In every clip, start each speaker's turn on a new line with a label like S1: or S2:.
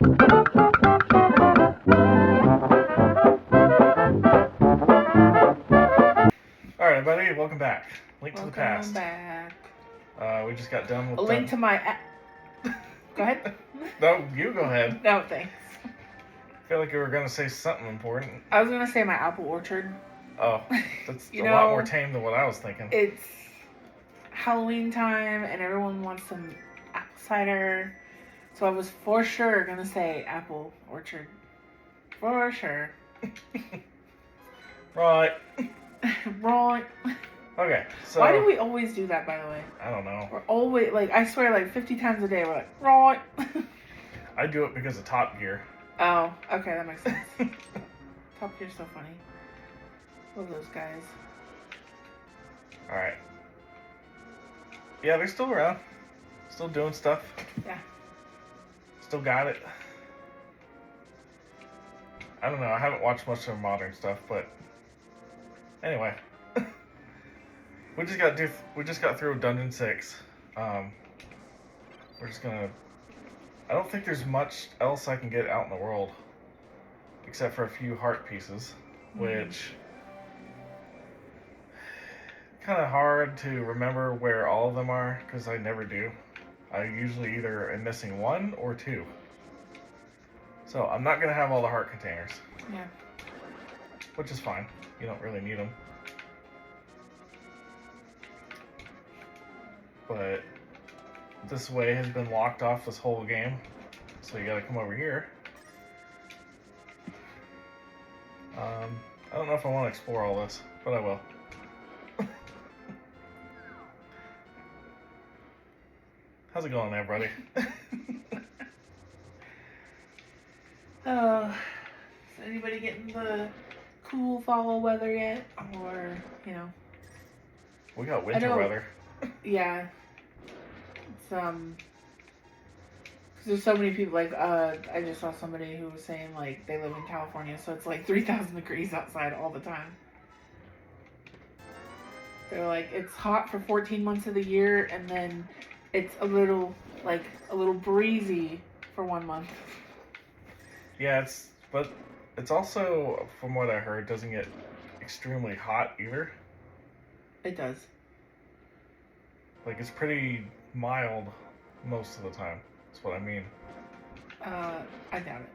S1: Alright, everybody, welcome back. Link to the
S2: Welcome
S1: past.
S2: back.
S1: We just got done with
S2: A link to my. Go ahead.
S1: No, you go ahead.
S2: No, thanks.
S1: I feel like you were going to say something important.
S2: I was gonna say my apple orchard.
S1: Oh, that's
S2: You
S1: a lot
S2: know,
S1: more tame than what I was thinking.
S2: It's Halloween time and everyone wants some apple cider. So I was for sure gonna say apple orchard. For sure.
S1: Right.
S2: Right.
S1: Okay, so...
S2: Why do we always do that, by the way?
S1: I don't know.
S2: We're always, like, I swear, like, 50 times a day, we're like, right.
S1: I do it because of Top Gear.
S2: Oh, okay, that makes sense. Top Gear's so funny. Love those guys.
S1: Alright. Yeah, they're still around. Still doing stuff.
S2: Yeah.
S1: Still got it. I don't know, I haven't watched much of their modern stuff, but... Anyway. We just got through Dungeon 6. We're just gonna... I don't think there's much else I can get out in the world. Except for a few heart pieces. Which... kind of hard to remember where all of them are, because I never do. I usually either am missing one or two. So I'm not going to have all the heart containers.
S2: Yeah.
S1: Which is fine. You don't really need them. But this way has been locked off this whole game. So you got to come over here. I don't know if I want to explore all this, but I will. How's it going there, buddy?
S2: Is anybody getting the cool fall weather yet? Or, you know?
S1: We got winter weather.
S2: Yeah. It's, 'cause there's so many people, like, I just saw somebody who was saying, like, they live in California, so it's like 3,000 degrees outside all the time. They're like, it's hot for 14 months of the year, and then it's a little breezy for 1 month.
S1: Yeah, but it's also, from what I heard, doesn't get extremely hot either.
S2: It does.
S1: Like, it's pretty mild most of the time. That's what I mean.
S2: I doubt it.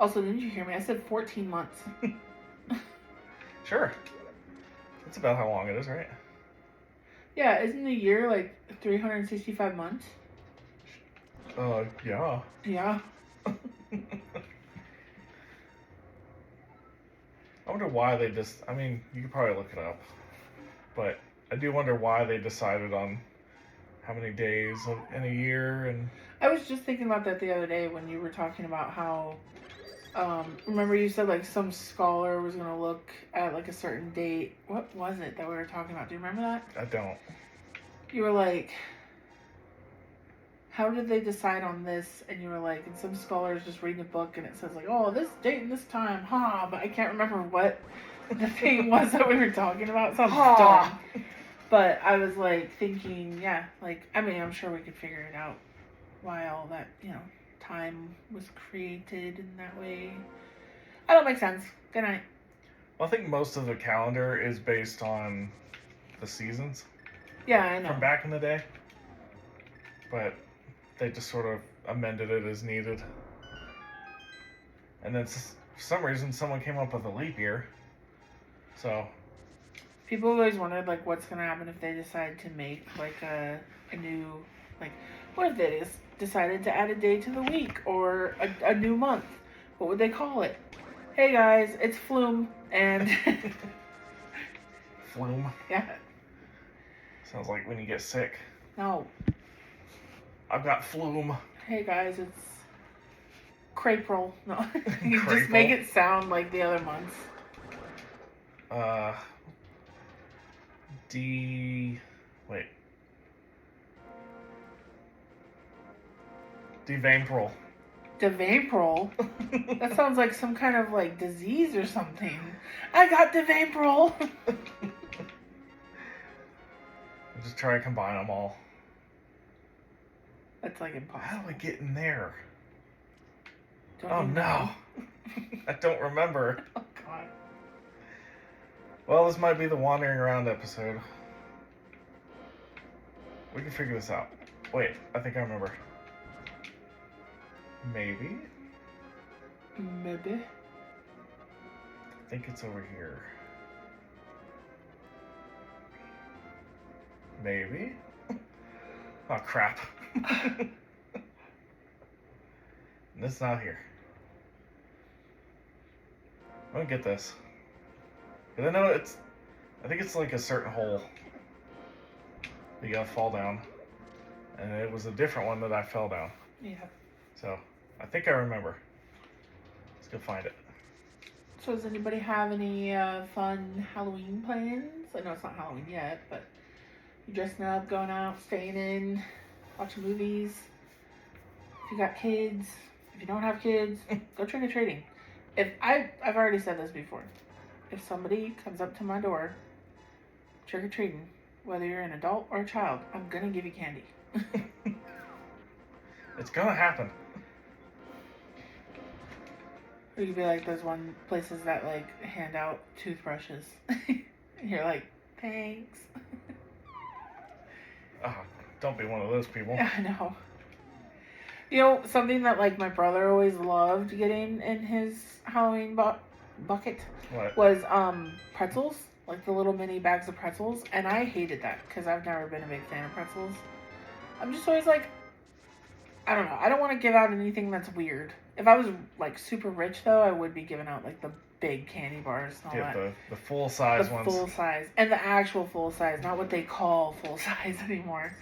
S2: Also, didn't you hear me? I said 14 months.
S1: Sure. That's about how long it is, right?
S2: Yeah, isn't a year like 365 months?
S1: Yeah.
S2: Yeah.
S1: I wonder why they just... I mean, you could probably look it up. But I do wonder why they decided on how many days in a year and...
S2: I was just thinking about that the other day when you were talking about how... remember you said like some scholar was going to look at like a certain date. What was it that we were talking about? Do you remember that?
S1: I don't.
S2: You were like... How did they decide on this? And you were like, and some scholars just reading a book and it says like, oh, this date and this time, but I can't remember what the thing was that we were talking about. Sounds dumb. But I was like thinking, yeah, like, I mean, I'm sure we could figure it out why all that, time was created in that way. That don't make sense. Good night.
S1: Well, I think most of the calendar is based on the seasons.
S2: Yeah, I know.
S1: From back in the day. But they just sort of amended it as needed. And then for some reason someone came up with a leap year. So...
S2: People always wondered, like, what's going to happen if they decide to make, like, a new, like, what if they decided to add a day to the week or a new month? What would they call it? Hey, guys, it's Flume, and...
S1: Flume?
S2: Yeah.
S1: Sounds like when you get sick.
S2: No.
S1: I've got flume.
S2: Hey, guys, it's Crapril. No, you just make it sound like the other months.
S1: Wait. Devampril.
S2: Devampril? That sounds like some kind of, like, disease or something. I got Devampril!
S1: Just try to combine them all.
S2: That's, like, impossible.
S1: How do I get in there?
S2: Don't
S1: Oh
S2: you
S1: no.
S2: know?
S1: I don't remember.
S2: Oh God.
S1: Well, this might be the wandering around episode. We can figure this out. Wait, I think I remember. Maybe?
S2: Maybe.
S1: I think it's over here. Maybe? Oh, crap. It's not here. I'm gonna get this. Cause I know I think it's like a certain hole. You gotta fall down. And it was a different one that I fell down.
S2: Yeah.
S1: So, I think I remember. Let's go find it.
S2: So does anybody have any fun Halloween plans? I know it's not Halloween yet, but you dressing up, going out, staying in, watching movies. If you got kids, if you don't have kids, go trick or treating. I've already said this before. If somebody comes up to my door, trick or treating, whether you're an adult or a child, I'm gonna give you candy.
S1: It's gonna happen.
S2: Or you could be like those one places that like hand out toothbrushes. And you're like, thanks.
S1: Don't be one of those people.
S2: Yeah, I know. You know, something that like my brother always loved getting in his Halloween bucket
S1: What?
S2: was pretzels, like the little mini bags of pretzels, and I hated that because I've never been a big fan of pretzels. I'm just always like, I don't know. I don't want to give out anything that's weird. If I was like super rich though, I would be giving out like the big candy bars and all
S1: Get
S2: that.
S1: the full size
S2: The
S1: ones.
S2: full size and the actual full size, not what they call full size anymore.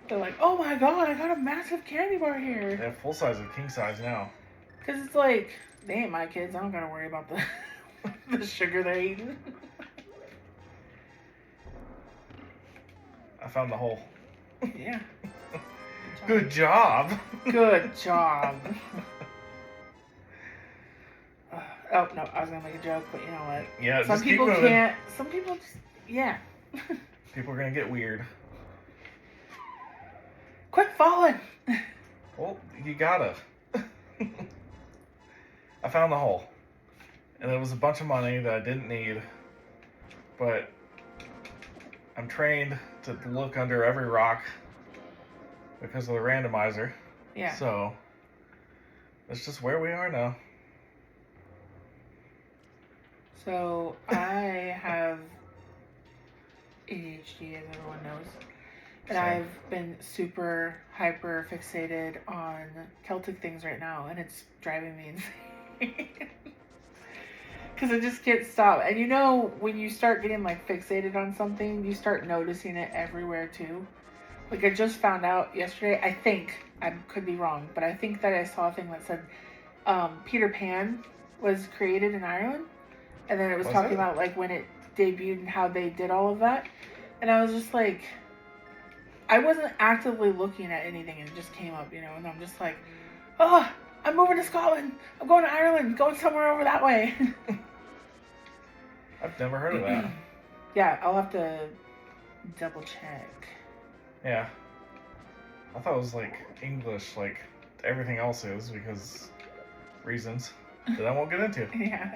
S2: They're like, oh my God, I got a massive candy bar here.
S1: They have full size and king size now.
S2: Because it's like, they ain't my kids. I don't gotta worry about the the sugar they're eating.
S1: I found the hole.
S2: Yeah.
S1: Good job.
S2: Good job. Oh no, I was gonna make a joke, but you know what?
S1: Yeah,
S2: Some
S1: just
S2: people
S1: keep moving.
S2: can't. Some people just, yeah.
S1: People are gonna get weird.
S2: Quit falling.
S1: Well, you gotta. I found the hole. And it was a bunch of money that I didn't need. But I'm trained to look under every rock because of the randomizer.
S2: Yeah.
S1: So that's just where we are now.
S2: So I have ADHD, as everyone knows. And
S1: Same.
S2: I've been super hyper fixated on Celtic things right now, and it's driving me insane. Because I just can't stop. And you know, when you start getting like fixated on something, you start noticing it everywhere too. Like I just found out yesterday, I could be wrong, but I think that I saw a thing that said Peter Pan was created in Ireland. And then it was talking about like when it debuted and how they did all of that. And I was just like, I wasn't actively looking at anything, and it just came up, you know, and I'm just like, oh, I'm moving to Scotland. I'm going to Ireland, going somewhere over that way.
S1: I've never heard of that.
S2: Yeah, I'll have to double check.
S1: Yeah. I thought it was like English, like everything else is, because reasons that I won't get into.
S2: Yeah.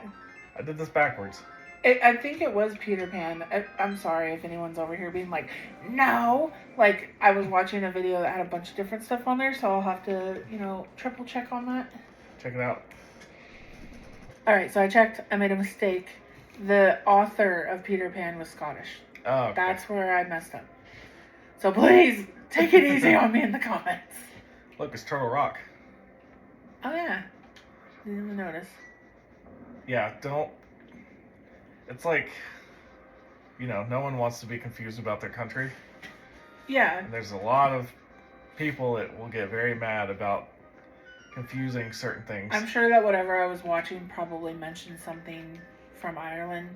S1: I did this backwards.
S2: I think it was Peter Pan. I'm sorry if anyone's over here being like, no. Like, I was watching a video that had a bunch of different stuff on there, so I'll have to, you know, triple check on that.
S1: Check it out.
S2: Alright, so I checked. I made a mistake. The author of Peter Pan was Scottish.
S1: Oh, okay.
S2: That's where I messed up. So please, take it easy on me in the comments.
S1: Look, it's Turtle Rock.
S2: Oh, yeah. Didn't even notice.
S1: Yeah, don't... It's like, you know, no one wants to be confused about their country.
S2: Yeah.
S1: And there's a lot of people that will get very mad about confusing certain things.
S2: I'm sure that whatever I was watching probably mentioned something from Ireland.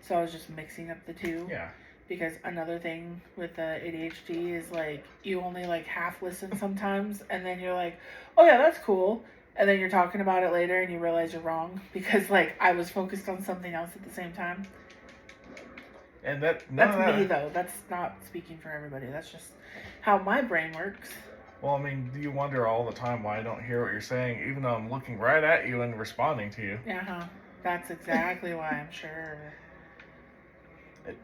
S2: So I was just mixing up the two.
S1: Yeah.
S2: Because another thing with the ADHD is like, you only like half listen sometimes. And then you're like, oh yeah, that's cool. And then you're talking about it later and you realize you're wrong. Because like, I was focused on something else at the same time.
S1: And that's
S2: me though. That's not speaking for everybody. That's just how my brain works.
S1: Well, I mean, do you wonder all the time why I don't hear what you're saying, even though I'm looking right at you and responding to you?
S2: Uh-huh. That's exactly why, I'm sure.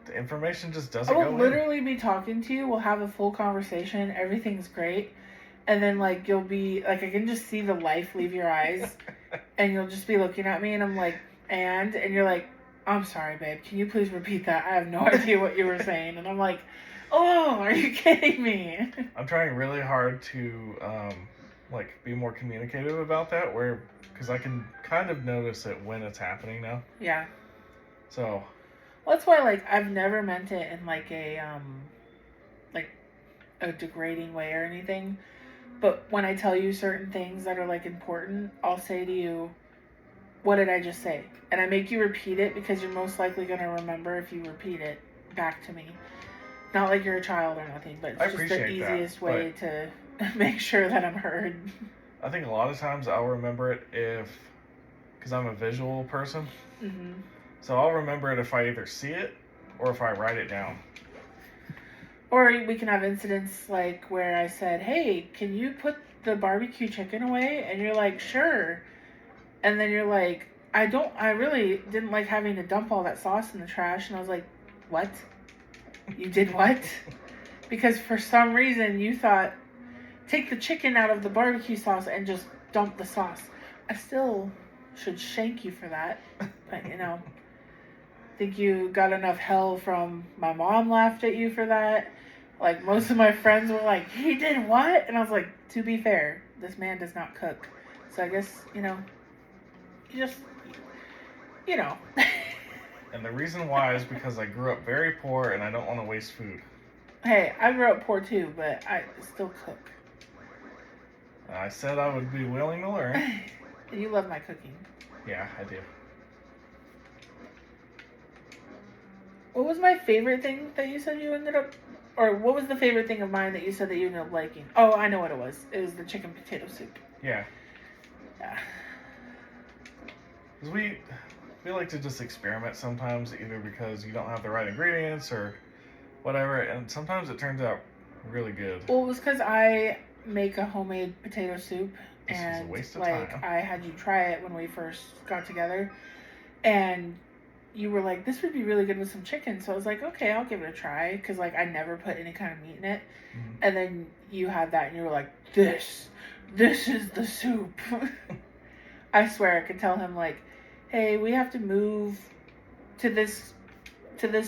S1: The information just
S2: I
S1: doesn't
S2: will
S1: go in.
S2: literally be talking to you, we'll have a full conversation, everything's great, and then, like, you'll be, like, I can just see the life leave your eyes, and you'll just be looking at me, and I'm like, and you're like, I'm sorry, babe, can you please repeat that? I have no idea what you were saying. And I'm like, oh, are you kidding me?
S1: I'm trying really hard to, like, be more communicative about that, because I can kind of notice it when it's happening now.
S2: Yeah.
S1: So.
S2: Well, that's why, like, I've never meant it in, like, a degrading way or anything. But when I tell you certain things that are, like, important, I'll say to you, what did I just say? And I make you repeat it because you're most likely going to remember if you repeat it back to me. Not like you're a child or nothing, but it's just the easiest way to make sure that I'm heard.
S1: I think a lot of times I'll remember it because I'm a visual person.
S2: Mm-hmm.
S1: So I'll remember it if I either see it or if I write it down.
S2: Or we can have incidents like where I said, hey, can you put the barbecue chicken away? And you're like, sure. And then you're like, I really didn't like having to dump all that sauce in the trash. And I was like, what? You did what? Because for some reason you thought, take the chicken out of the barbecue sauce and just dump the sauce. I still should shank you for that. But, I think you got enough hell from my mom laughed at you for that. Like, most of my friends were like, he did what? And I was like, to be fair, this man does not cook. So I guess, you just,
S1: And the reason why is because I grew up very poor and I don't want to waste food.
S2: Hey, I grew up poor too, but I still cook.
S1: I said I would be willing to learn.
S2: You love my cooking.
S1: Yeah, I do.
S2: What was my favorite thing that you said you ended up... Or what was the favorite thing of mine that you said that you ended up liking? Oh, I know what it was. It was the chicken potato soup.
S1: Yeah.
S2: Yeah.
S1: Because we like to just experiment sometimes, either because you don't have the right ingredients or whatever, and sometimes it turns out really good.
S2: Well, it was because I make a homemade potato soup, and
S1: a waste of
S2: like
S1: time.
S2: I had you try it when we first got together, and you were like, this would be really good with some chicken. So I was like, okay, I'll give it a try, because like I never put any kind of meat in it.
S1: Mm-hmm.
S2: And then you had that and you were like, this is the soup. I swear I could tell him like, hey, we have to move to this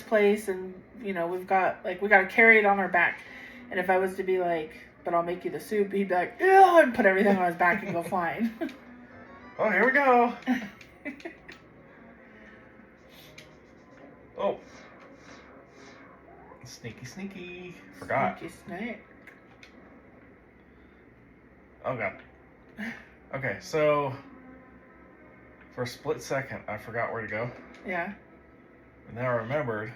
S2: place, and we got to carry it on our back. And if I was to be like, but I'll make you the soup, he'd be like, yeah, and put everything on his back and go flying.
S1: Oh, here we go. Oh. Sneaky. Forgot.
S2: Sneaky snake.
S1: Oh, God. Okay, so for a split second, I forgot where to go.
S2: Yeah.
S1: And then I remembered,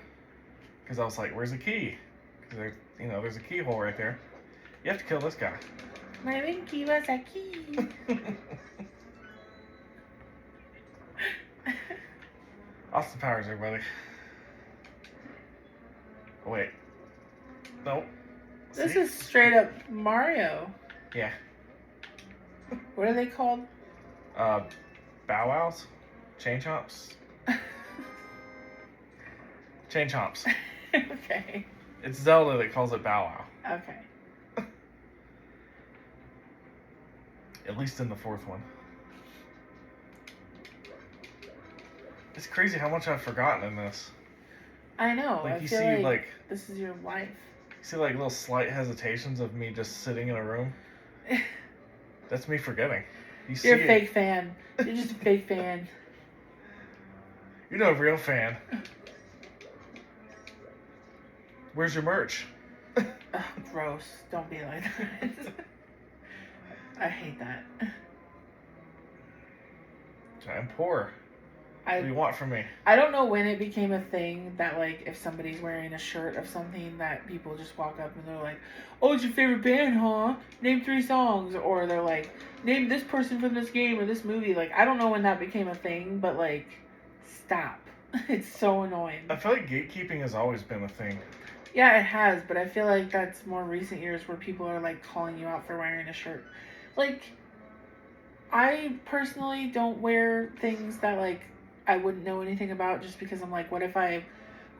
S1: because I was like, where's the key? Because there's a keyhole right there. You have to kill this guy.
S2: My Winky was a key.
S1: Austin Powers, everybody. Oh, wait. Nope.
S2: This is straight up Mario.
S1: Yeah.
S2: What are they called?
S1: Bow Wows? Chain Chomps? Chain Chomps.
S2: Okay.
S1: It's Zelda that calls it Bow Wow.
S2: Okay.
S1: At least in the fourth one. It's crazy how much I've forgotten in this.
S2: I know.
S1: Like,
S2: I
S1: you
S2: feel
S1: see,
S2: like this is your life.
S1: You see, like, little slight hesitations of me just sitting in a room? That's me forgetting.
S2: You're a fake fan. You're just a fake fan.
S1: You're no real fan. Where's your merch?
S2: Ugh, gross. Don't be like that. I hate that.
S1: I'm poor. What do you want from me?
S2: I don't know when it became a thing that, like, if somebody's wearing a shirt of something that people just walk up and they're like, oh, it's your favorite band, huh? Name 3 songs. Or they're like, name this person from this game or this movie. Like, I don't know when that became a thing, but, like, stop. It's so annoying.
S1: I feel like gatekeeping has always been a thing.
S2: Yeah, it has, but I feel like that's more recent years where people are like calling you out for wearing a shirt. Like, I personally don't wear things that like I wouldn't know anything about just because I'm like, what if I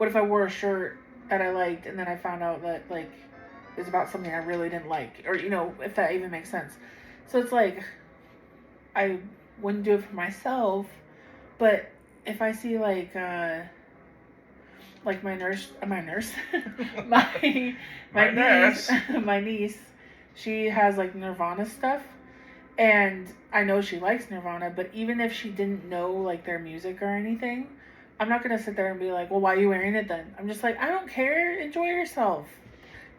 S2: wore a shirt that I liked and then I found out that like it was about something I really didn't like, or if that even makes sense. So it's like I wouldn't do it for myself, but if I see like my nurse, my my
S1: My
S2: niece,
S1: nurse.
S2: my niece, she has like Nirvana stuff, and I know she likes Nirvana, but even if she didn't know like their music or anything, I'm not gonna sit there and be like, well, why are you wearing it then? I'm just like, I don't care. Enjoy yourself.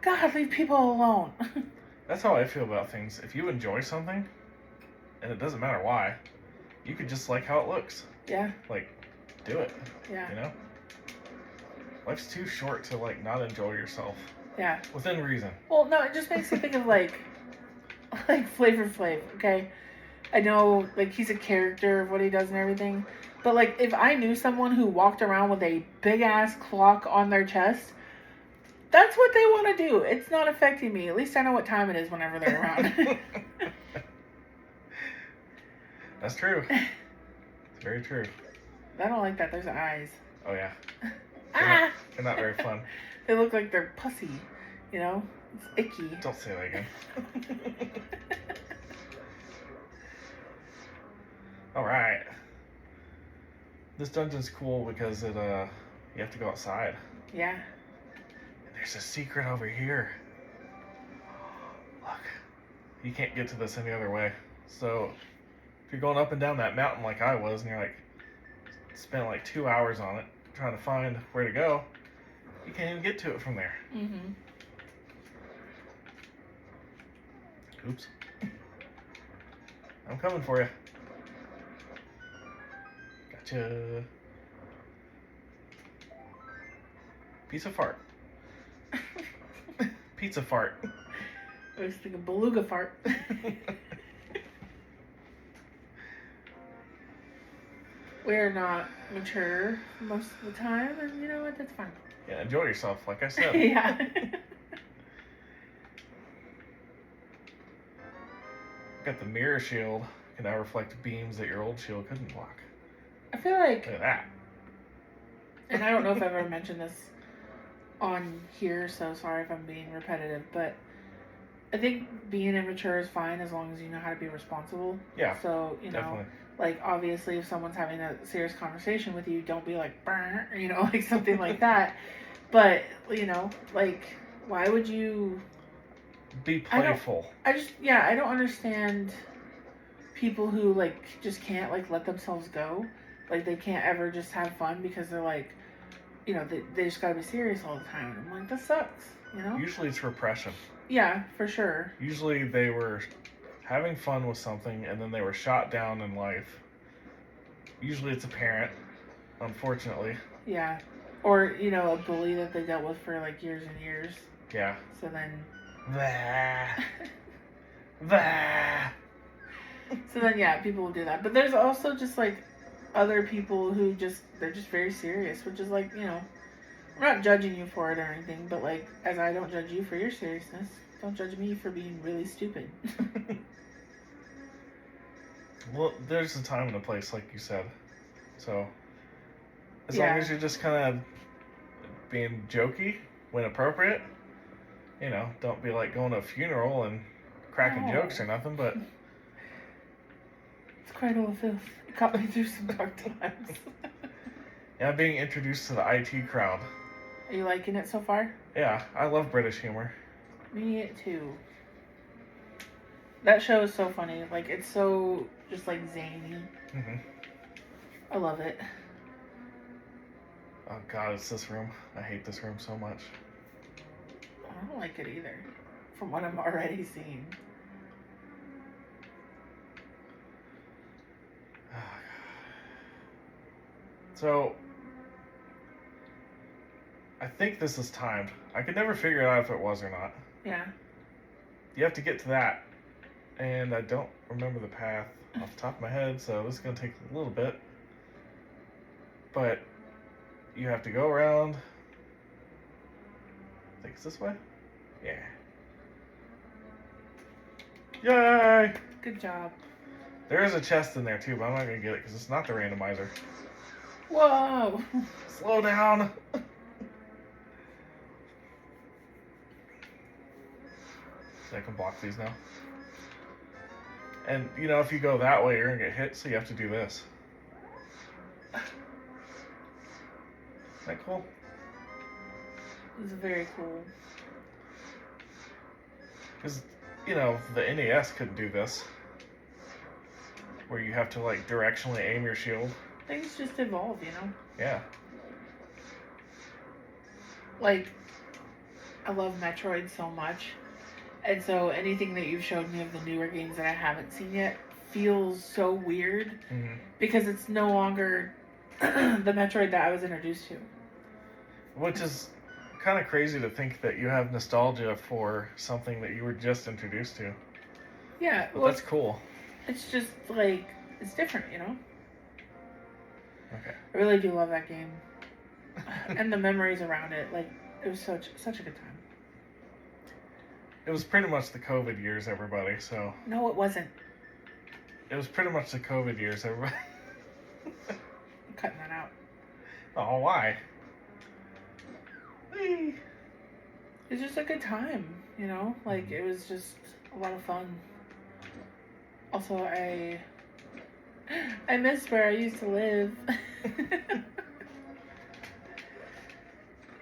S2: God, leave people alone.
S1: That's how I feel about things. If you enjoy something, and it doesn't matter why, you could just like how it looks.
S2: Yeah.
S1: Like, do it.
S2: Yeah.
S1: You know? Life's too short to like not enjoy yourself.
S2: Yeah.
S1: Within reason.
S2: Well, no, it just makes me think of like Flavor Flav. Okay, I know like he's a character of what he does and everything, but like if I knew someone who walked around with a big ass clock on their chest, that's what they want to do. It's not affecting me. At least I know what time it is whenever they're around.
S1: That's true. It's very true.
S2: I don't like that. There's eyes.
S1: Oh yeah.
S2: Ah!
S1: They're not very fun.
S2: They look like they're pussy. It's icky.
S1: Don't say that again. Alright. This dungeon's cool because you have to go outside.
S2: Yeah.
S1: And there's a secret over here. Look. You can't get to this any other way. So if you're going up and down that mountain like I was, and you're like spent like 2 hours on it trying to find where to go, you can't even get to it from there.
S2: Mm-hmm.
S1: Oops. I'm coming for you. Gotcha. Piece of fart. Pizza fart.
S2: I was thinking beluga fart. We're not mature most of the time, and you know what? That's fine.
S1: Yeah, enjoy yourself, like I said.
S2: Yeah.
S1: Got the mirror shield. Can now reflect beams that your old shield couldn't block.
S2: I feel like,
S1: Look at that.
S2: and I don't know if I've ever mentioned this on here, so sorry if I'm being repetitive, but I think being immature is fine as long as you know how to be responsible.
S1: Yeah.
S2: So,
S1: Definitely.
S2: like obviously if someone's having a serious conversation with you, don't be like, burn, like something like that. But, like, why would you...
S1: Be playful.
S2: I don't understand people who, like, just can't, like, let themselves go. Like, they can't ever just have fun because they're like, they just gotta be serious all the time. And I'm like, that sucks,
S1: Usually it's repression.
S2: Yeah, for sure.
S1: Usually they were having fun with something and then they were shot down in life. Usually it's a parent, unfortunately.
S2: Yeah. Or, a bully that they dealt with for, like, years and years.
S1: Yeah.
S2: So then... So then, yeah, people will do that. But there's also just, like, other people who they're just very serious, which is, like, I'm not judging you for it or anything, but, like, as I don't judge you for your seriousness, don't judge me for being really stupid.
S1: Well, there's a time and a place, like you said. So, as
S2: Yeah.
S1: long as you're just kind of being jokey when appropriate, don't be like going to a funeral and cracking
S2: No.
S1: jokes or nothing, but...
S2: It's Cradle of Filth. It got me through some dark times.
S1: Yeah, being introduced to the IT crowd.
S2: Are you liking it so far?
S1: Yeah, I love British humor.
S2: Me too. That show is so funny. Like, it's so just like zany.
S1: Mm-hmm.
S2: I love it.
S1: Oh god, it's this room. I hate this room so much.
S2: I don't like it either, from what I'm already seeing.
S1: So, I think this is timed. I could never figure out if it was or not.
S2: Yeah.
S1: You have to get to that. And I don't remember the path off the top of my head, so this is going to take a little bit. But you have to go around I think it's this way. Yeah. Yay!
S2: Good job.
S1: There is a chest in there too, but I'm not gonna get it because it's not the randomizer.
S2: Whoa!
S1: Slow down. So I can block these now. And you know, if you go that way, you're gonna get hit, so you have to do this. Isn't that cool?
S2: It's very cool.
S1: Because, you know, the NES couldn't do this. Where you have to, like, directionally aim your shield.
S2: Things just evolve, you know?
S1: Yeah.
S2: Like, I love Metroid so much. And so anything that you've showed me of the newer games that I haven't seen yet feels so weird.
S1: Mm-hmm.
S2: Because it's no longer the Metroid that I was introduced to.
S1: Which is kind of crazy to think that you have nostalgia for something that you were just introduced to.
S2: Yeah.
S1: But
S2: well,
S1: that's cool.
S2: It's just, like, it's different, you know?
S1: Okay.
S2: I really do love that game. And the memories around it, like, it was such a good time.
S1: It was pretty much the COVID years, everybody, so...
S2: No, it wasn't.
S1: It was pretty much the COVID years, everybody.
S2: I'm cutting that out.
S1: Oh, why? Whee!
S2: It was just a good time, you know? Like, it was just a lot of fun. Also, I miss where I used to live.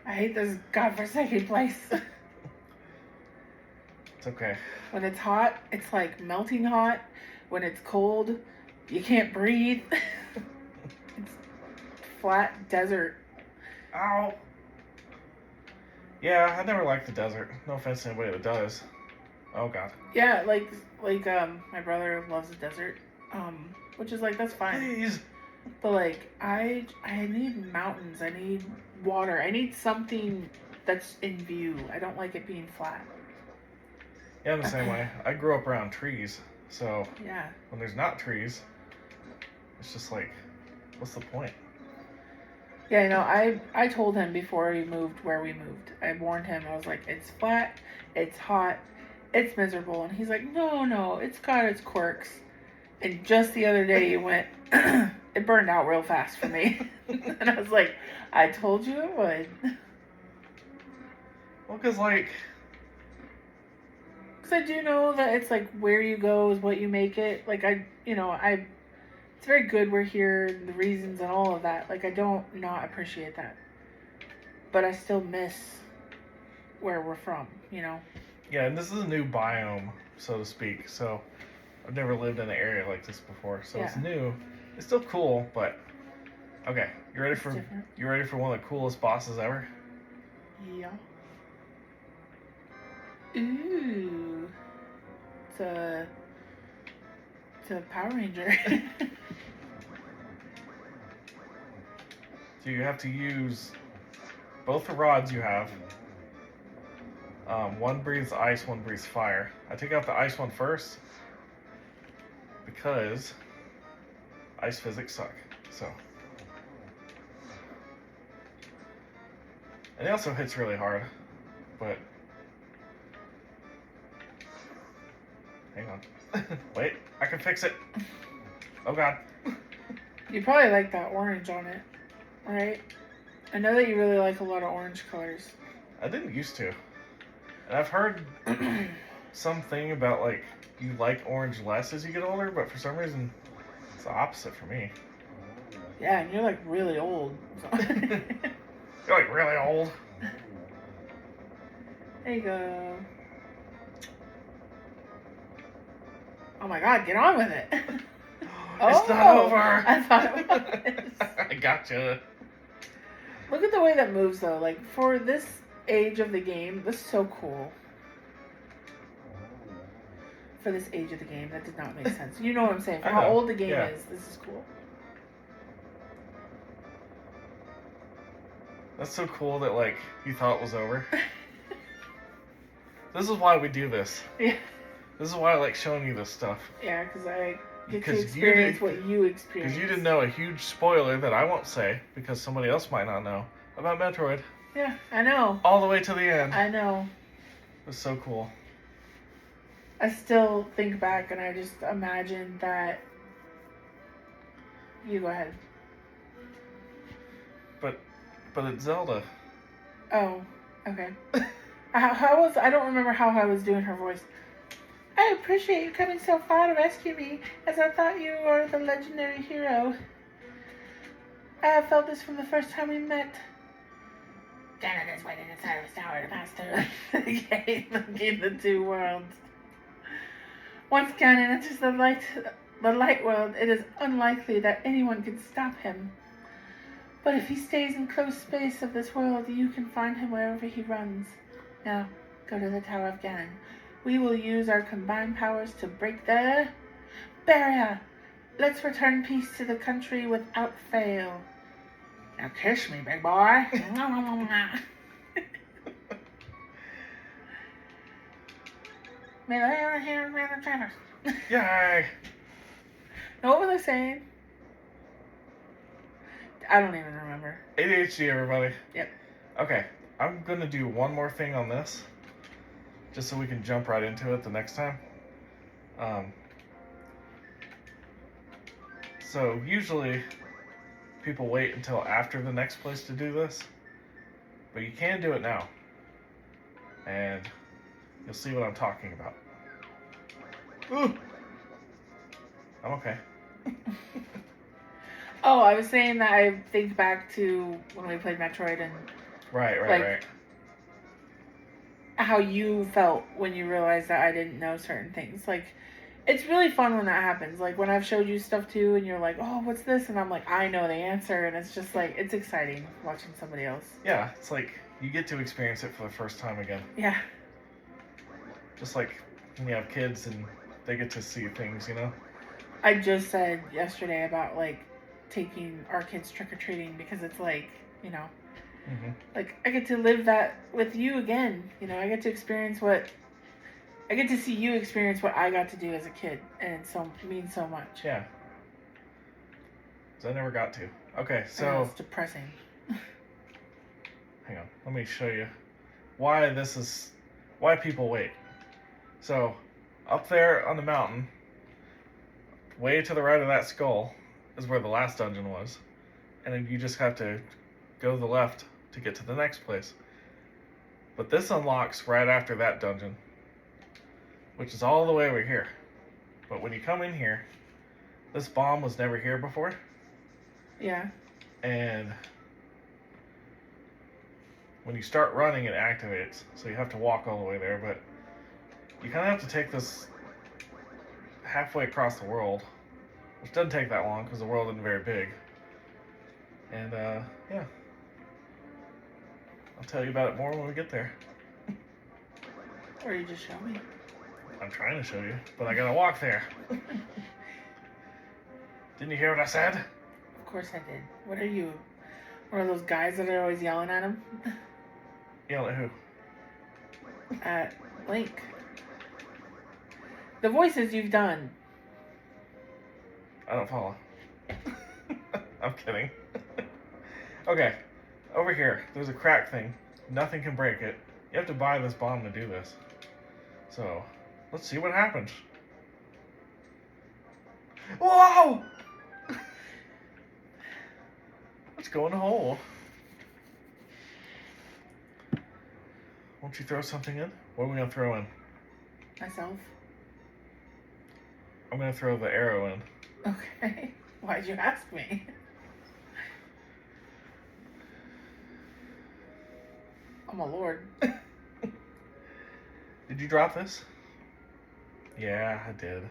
S2: I hate this godforsaken place.
S1: It's okay.
S2: When it's hot, it's like melting hot. When it's cold, you can't breathe. It's flat desert.
S1: Ow! Yeah, I never liked the desert. No offense to anybody that does. Oh, God.
S2: Yeah, like my brother loves the desert. Which is like, that's fine.
S1: Please!
S2: But like, I need mountains. I need water. I need something that's in view. I don't like it being flat.
S1: Yeah, I'm the same way. I grew up around trees, so
S2: Yeah.
S1: when there's not trees, it's just like, what's the point?
S2: Yeah, you know, I told him before we moved where we moved. I warned him. I was like, it's flat, it's hot, it's miserable. And he's like, no, it's got its quirks. And just the other day he went, it burned out real fast for me. And I was like, I told you it would.
S1: Well, because, like...
S2: Because I do know that it's like where you go is what you make it. Like, it's very good we're here, the reasons and all of that. Like, I don't not appreciate that. But I still miss where we're from, you know?
S1: Yeah, and this is a new biome, so to speak, so I've never lived in an area like this before, so it's new. It's still cool, but... Okay, you ready for one of the coolest bosses ever?
S2: Yeah. Ooh. It's a Power Ranger.
S1: So you have to use both the rods you have. One breathes ice, one breathes fire. I take out the ice one first because ice physics suck. So, and it also hits really hard. But hang on, wait, I can fix it. Oh God.
S2: You probably like that orange on it, right? I know that you really like a lot of orange colors.
S1: I didn't used to. And I've heard something about, like, you like orange less as you get older, but for some reason, it's the opposite for me.
S2: Yeah, and you're, like, really old. So.
S1: You're, like, really old.
S2: There you go. Oh my God, get on with it.
S1: It's not over.
S2: I thought it was.
S1: I gotcha.
S2: Look at the way that moves, though. Like, for this age of the game, this is so cool. For this age of the game, that did not make sense. You know what I'm saying? For how old the game is, this is cool.
S1: That's so cool that, like, you thought it was over. This is why we do this.
S2: Yeah.
S1: This is why I like showing you this stuff.
S2: Yeah, because I get to experience what you experience.
S1: Because you didn't know a huge spoiler that I won't say, because somebody else might not know, about Metroid.
S2: Yeah, I know.
S1: All the way to the end.
S2: I know.
S1: It was so cool.
S2: I still think back and I just imagine that. You go ahead.
S1: But it's Zelda.
S2: Oh, okay. How was I don't remember how I was doing her voice. I appreciate you coming so far to rescue me, as I thought you were the legendary hero. I have felt this from the first time we met. Ganon is waiting inside of his tower to pass through the gate between the two worlds. Once Ganon enters the light world, it is unlikely that anyone can stop him. But if he stays in close space of this world, you can find him wherever he runs. Now, go to the Tower of Ganon. We will use our combined powers to break the barrier. Let's return peace to the country without fail. Now kiss me, big boy. May the hair here and Travis.
S1: Yay!
S2: Now, what was I saying? I don't even remember.
S1: ADHD, everybody.
S2: Yep.
S1: Okay, I'm gonna do one more thing on this, just so we can jump right into it the next time. So usually people wait until after the next place to do this, but you can do it now, and you'll see what I'm talking about. Ooh. I'm okay.
S2: Oh, I was saying that I think back to when we played Metroid and
S1: Right.
S2: how you felt when you realized that I didn't know certain things. Like, it's really fun when that happens. Like, when I've showed you stuff too, and you're like, oh, what's this? And I'm like, I know the answer. And it's just like, it's exciting watching somebody else.
S1: Yeah, it's like you get to experience it for the first time again.
S2: Yeah.
S1: Just like when you have kids and they get to see things, you know?
S2: I just said yesterday about, like, taking our kids trick-or-treating because it's like, you know, like, I get to live that with you again. You know, I get to see you experience what I got to do as a kid, and it means so much.
S1: Yeah. So I never got to. Okay, so
S2: it's depressing.
S1: hang on, let me show you why people wait. So up there on the mountain, way to the right of that skull, is where the last dungeon was, and then you just have to go to the left to get to the next place. But this unlocks right after that dungeon, which is all the way over here. But when you come in here, this bomb was never here before.
S2: Yeah.
S1: And when you start running, it activates. So you have to walk all the way there. But you kind of have to take this halfway across the world, which doesn't take that long because the world isn't very big. And yeah. I'll tell you about it more when we get there.
S2: Or you just show me.
S1: I'm trying to show you, but I gotta walk there. Didn't you hear what I said?
S2: Of course I did. What are you? One of those guys that are always yelling at him?
S1: Yell at who?
S2: At Link. The voices you've done.
S1: I don't follow. I'm kidding. Okay, over here, there's a crack thing. Nothing can break it. You have to buy this bomb to do this. So, let's see what happens. Whoa! Let's go in the hole. Won't you throw something in? What are we gonna throw in?
S2: Myself.
S1: I'm gonna throw the arrow in.
S2: Okay. Why'd you ask me? I'm a lord.
S1: Did you drop this? Yeah, I did.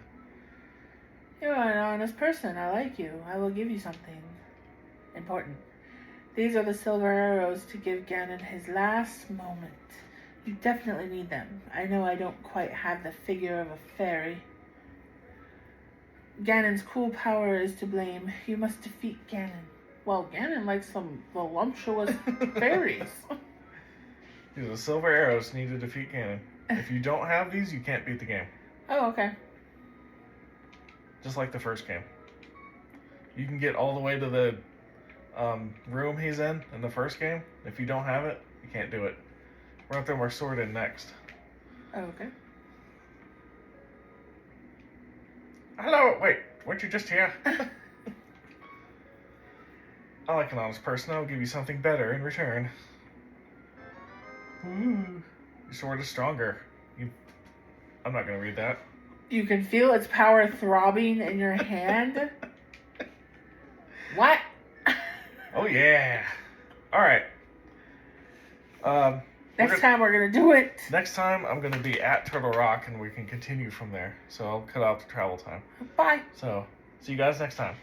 S2: You're an honest person. I like you. I will give you something important. These are the silver arrows to give Ganon his last moment. You definitely need them. I know I don't quite have the figure of a fairy. Ganon's cool power is to blame. You must defeat Ganon. Well, Ganon likes some voluptuous fairies.
S1: These are silver arrows needed to defeat Ganon. If you don't have these, you can't beat the game.
S2: Oh, okay.
S1: Just like the first game. You can get all the way to the room he's in the first game. If you don't have it, You can't do it. We're gonna throw our sword in next.
S2: Oh, okay.
S1: Hello, wait, weren't you just here? I like an honest person. I'll give you something better in return. Ooh, your sword is stronger. I'm not gonna read that.
S2: You can feel its power throbbing in your hand. What?
S1: Oh yeah. All right.
S2: Next time we're gonna do it.
S1: Next time I'm gonna be at Turtle Rock and we can continue from there. So I'll cut out the travel time.
S2: Bye.
S1: So see you guys next time.